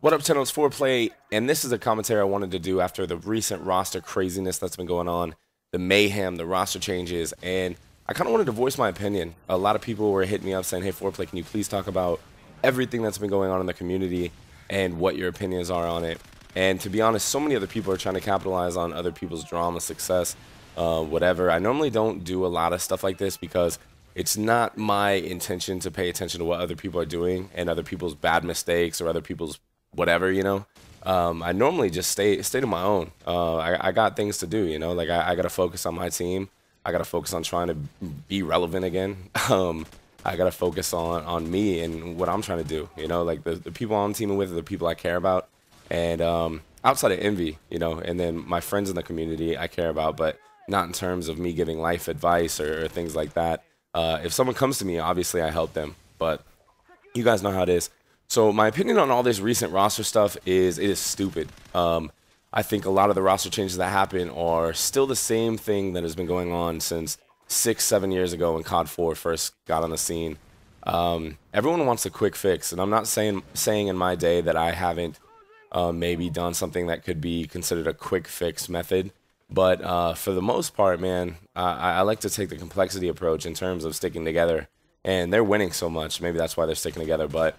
What up, channel? It's Foreplayy, and this is a commentary I wanted to do after the recent roster craziness that's been going on, the mayhem, the roster changes, and I kind of wanted to voice my opinion. A lot of people were hitting me up saying, hey, Foreplayy, can you please talk about everything that's been going on in the community and what your opinions are on it? And to be honest, so many other people are trying to capitalize on other people's drama, success, whatever. I normally don't do a lot of stuff like this because it's not my intention to pay attention to what other people are doing and other people's bad mistakes or other people's whatever, you know. I normally just stay to my own. I got things to do, you know, like I got to focus on my team. I got to focus on trying to be relevant again. I got to focus on me and what I'm trying to do, you know, like the people I'm teaming with are the people I care about. And outside of envy, you know, and then my friends in the community I care about, but not in terms of me giving life advice or things like that. If someone comes to me, obviously I help them, but you guys know how it is. So my opinion on all this recent roster stuff is it is stupid. I think a lot of the roster changes that happen are still the same thing that has been going on since 6-7 years ago when CoD4 first got on the scene. Everyone wants a quick fix, and I'm not saying in my day that I haven't maybe done something that could be considered a quick fix method. But for the most part, man, I like to take the complexity approach in terms of sticking together. And they're winning so much. Maybe that's why they're sticking together. But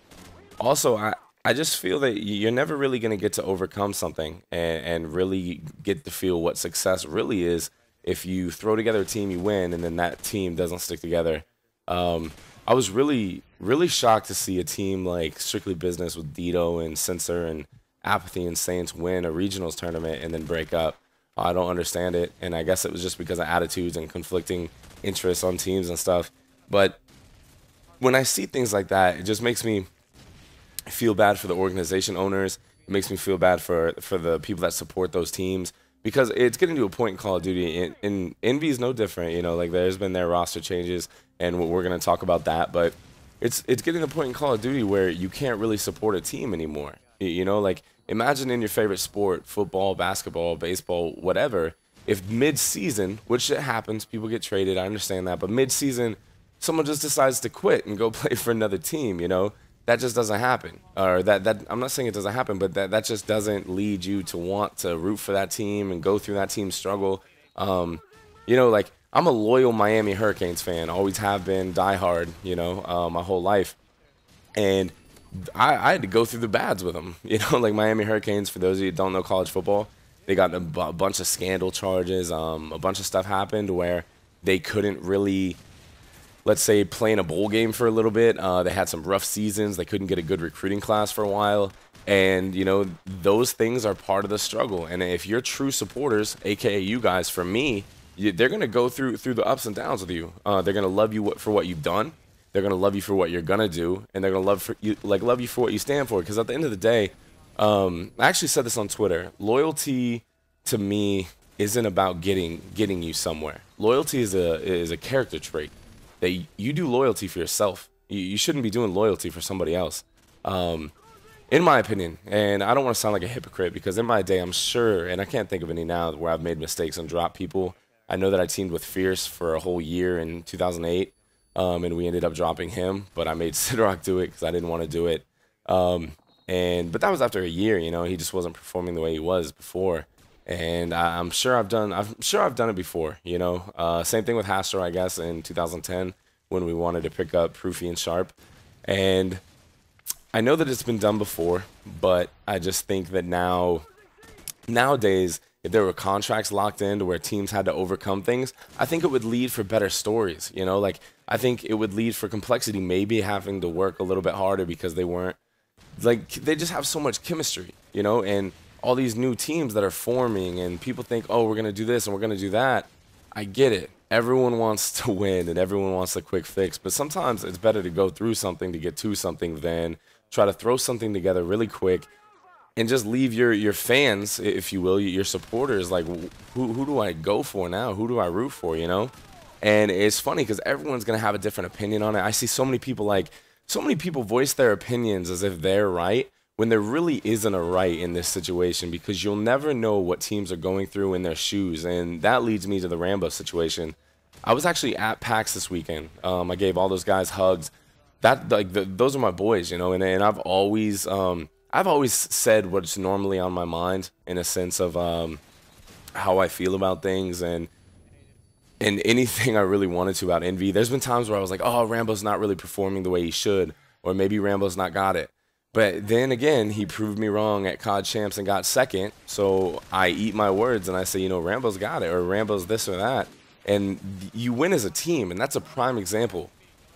also, I just feel that you're never really going to get to overcome something and really get to feel what success really is if you throw together a team, you win, and then that team doesn't stick together. I was really shocked to see a team like Strictly Business with Dito and Censor and Apathy and Saints win a regionals tournament and then break up. I don't understand it, and I guess it was just because of attitudes and conflicting interests on teams and stuff. But when I see things like that, it just makes me feel bad for the organization owners. It makes me feel bad for the people that support those teams, because it's getting to a point in Call of Duty, and Envy is no different. You know, like there's been their roster changes, and we're going to talk about that. But it's getting to a point in Call of Duty where you can't really support a team anymore. You know, like imagine in your favorite sport, football, basketball, baseball, whatever, if mid-season, which it happens, people get traded, I understand that, but mid-season, someone just decides to quit and go play for another team, you know? That just doesn't happen. Or that I'm not saying it doesn't happen, but that just doesn't lead you to want to root for that team and go through that team's struggle. You know, like I'm a loyal Miami Hurricanes fan, always have been, diehard, you know, my whole life. And I had to go through the bads with them. You know, like Miami Hurricanes, for those of you who don't know college football, they got a bunch of scandal charges. A bunch of stuff happened where they couldn't really, let's say, play in a bowl game for a little bit. They had some rough seasons. They couldn't get a good recruiting class for a while. And, you know, those things are part of the struggle. And if you're true supporters, a.k.a. you guys, for me, they're going to go through the ups and downs with you. They're going to love you for what you've done. They're going to love you for what you're going to do. And they're going to love you for what you stand for. Because at the end of the day, I actually said this on Twitter. Loyalty, to me, isn't about getting you somewhere. Loyalty is a character trait. That you do loyalty for yourself. You shouldn't be doing loyalty for somebody else, in my opinion. And I don't want to sound like a hypocrite, because in my day, I'm sure, and I can't think of any now, where I've made mistakes and dropped people. I know that I teamed with Fierce for a whole year in 2008, and we ended up dropping him. But I made Sidrock do it because I didn't want to do it. But that was after a year. You know, he just wasn't performing the way he was before. And I'm sure I've done it before, you know. Same thing with Hastro, I guess, in 2010 when we wanted to pick up Proofy and Sharp. And I know that it's been done before, but I just think that nowadays, if there were contracts locked in to where teams had to overcome things, I think it would lead for better stories, you know. Like I think it would lead for complexity, maybe having to work a little bit harder because they weren't, like, they just have so much chemistry, you know. And all these new teams that are forming, and people think, oh, we're going to do this and we're going to do that. I get it. Everyone wants to win and everyone wants a quick fix, but sometimes it's better to go through something to get to something than try to throw something together really quick and just leave your fans, if you will, your supporters, like, who do I go for now? Who do I root for, you know? And it's funny because everyone's going to have a different opinion on it. I see so many people voice their opinions as if they're right, when there really isn't a right in this situation, because you'll never know what teams are going through in their shoes. And that leads me to the Rambo situation. I was actually at PAX this weekend. I gave all those guys hugs. Those are my boys, you know, and I've always said what's normally on my mind, in a sense of how I feel about things, and anything I really wanted to about Envy. There's been times where I was like, oh, Rambo's not really performing the way he should, or maybe Rambo's not got it. But then again, he proved me wrong at COD Champs and got second. So I eat my words and I say, you know, Rambo's got it, or Rambo's this or that. And you win as a team, and that's a prime example.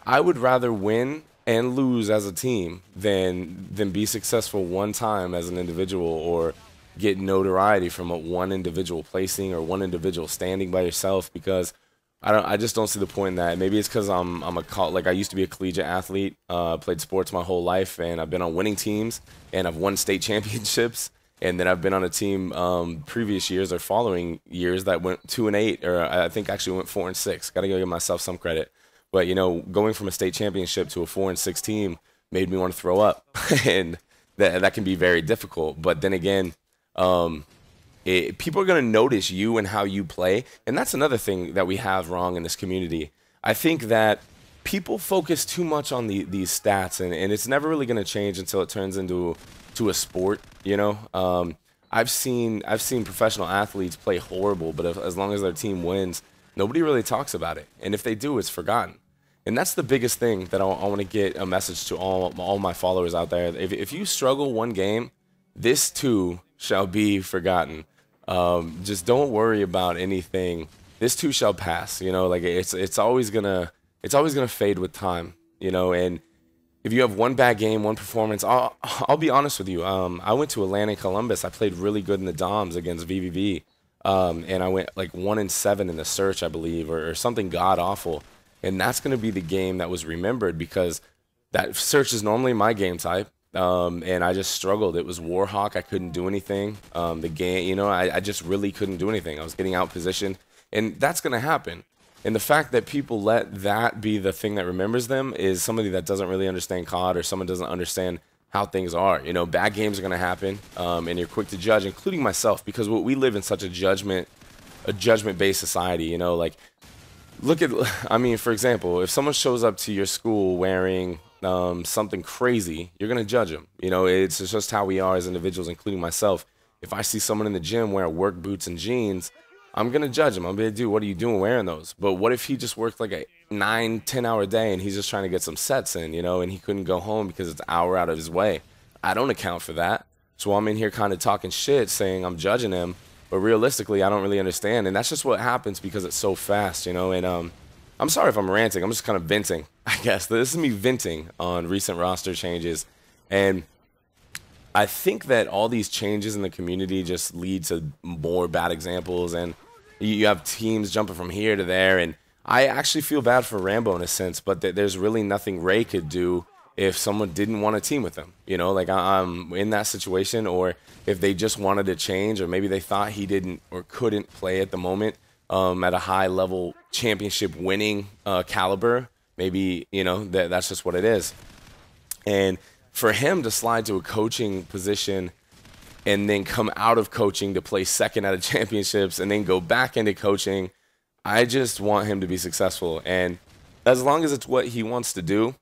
I would rather win and lose as a team than be successful one time as an individual, or get notoriety from one individual placing or one individual standing by yourself, because I just don't see the point in that. Maybe it's because I used to be a collegiate athlete, played sports my whole life, and I've been on winning teams, and I've won state championships, and then I've been on a team previous years or following years that went 2-8, or I think actually went 4-6. Got to give myself some credit. But you know, going from a state championship to a 4-6 team made me want to throw up, and that can be very difficult. But then again, people are going to notice you and how you play, and that's another thing that we have wrong in this community. I think that people focus too much on these stats, and it's never really going to change until it turns into a sport. You know, I've seen professional athletes play horrible, but as long as their team wins, nobody really talks about it, and if they do, it's forgotten. And that's the biggest thing that I want to get a message to all my followers out there. If you struggle one game, this too shall be forgotten. Just don't worry about anything. This too shall pass. You know, like it's always gonna fade with time. You know, and if you have one bad game, one performance, I'll be honest with you. I went to Atlanta and Columbus. I played really good in the DOMs against VVV, and I went like 1-7 in the search, I believe, or something god awful. And that's gonna be the game that was remembered, because that search is normally my game type. And I just struggled. It was Warhawk. I couldn't do anything. The game, you know, I just really couldn't do anything. I was getting out positioned, and that's going to happen. And the fact that people let that be the thing that remembers them is somebody that doesn't really understand COD, or someone doesn't understand how things are. You know, bad games are going to happen, and you're quick to judge, including myself, because we live in such a judgment-based society. You know, like, I mean, for example, if someone shows up to your school wearing something crazy, you're gonna judge them. You know, it's just how we are as individuals, including myself. If I see someone in the gym wearing work boots and jeans, I'm gonna judge him. I'm gonna be like, dude, what are you doing wearing those? But what if he just worked like a 9-10 hour day, and he's just trying to get some sets in, you know, and he couldn't go home because it's an hour out of his way? I don't account for that. So I'm in here kind of talking shit, saying I'm judging him, but realistically, I don't really understand. And that's just what happens because it's so fast, you know. And I'm sorry if I'm ranting. I'm just kind of venting, I guess. This is me venting on recent roster changes. And I think that all these changes in the community just lead to more bad examples. And you have teams jumping from here to there. And I actually feel bad for Rambo in a sense, but there's really nothing Ray could do if someone didn't want to team with him. You know, like I'm in that situation, or if they just wanted to change, or maybe they thought he didn't or couldn't play at the moment at a high level championship winning caliber. Maybe, you know, that's just what it is. And for him to slide to a coaching position and then come out of coaching to play second at a championships and then go back into coaching, I just want him to be successful. And as long as it's what he wants to do,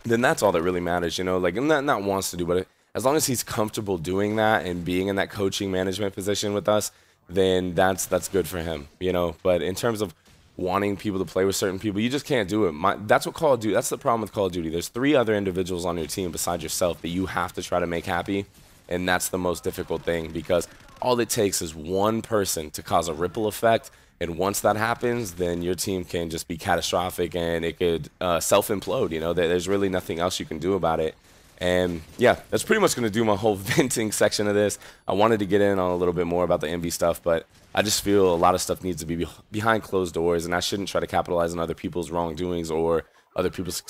then that's all that really matters, you know, like, not wants to do, but as long as he's comfortable doing that and being in that coaching management position with us, then that's good for him, you know. But in terms of wanting people to play with certain people, you just can't do it. That's what Call of Duty, that's the problem with Call of Duty. There's 3 other individuals on your team besides yourself that you have to try to make happy, and that's the most difficult thing, because all it takes is one person to cause a ripple effect. And once that happens, then your team can just be catastrophic, and it could self-implode. You know, there's really nothing else you can do about it. And yeah, that's pretty much going to do my whole venting section of this. I wanted to get in on a little bit more about the envy stuff, but I just feel a lot of stuff needs to be behind closed doors, and I shouldn't try to capitalize on other people's wrongdoings or other people's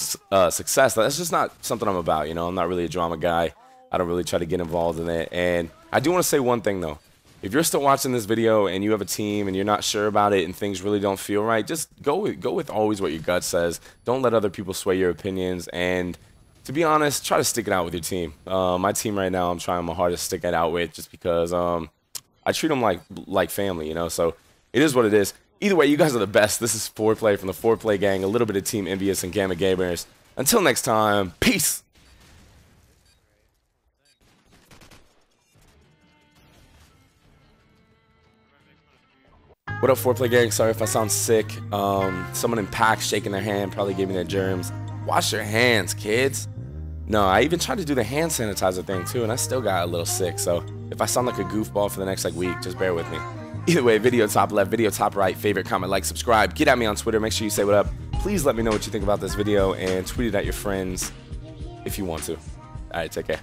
success. That's just not something I'm about. You know, I'm not really a drama guy. I don't really try to get involved in it. And I do want to say one thing, though. If you're still watching this video and you have a team and you're not sure about it and things really don't feel right, just go with always what your gut says. Don't let other people sway your opinions, and to be honest, try to stick it out with your team. My team right now, I'm trying my hardest to stick it out with, just because I treat them like family, you know. So it is what it is. Either way, you guys are the best. This is Foreplayy from the Foreplayy gang, a little bit of Team Envious and Gamma Gamers. Until next time, peace. What up, Foreplayy gang? Sorry if I sound sick. Someone in PAX shaking their hand probably gave me their germs. Wash your hands, kids. No, I even tried to do the hand sanitizer thing too, and I still got a little sick. So if I sound like a goofball for the next week, just bear with me. Either way, video top left, video top right, favorite, comment, like, subscribe. Get at me on Twitter. Make sure you say what up. Please let me know what you think about this video and tweet it at your friends if you want to. All right, take care.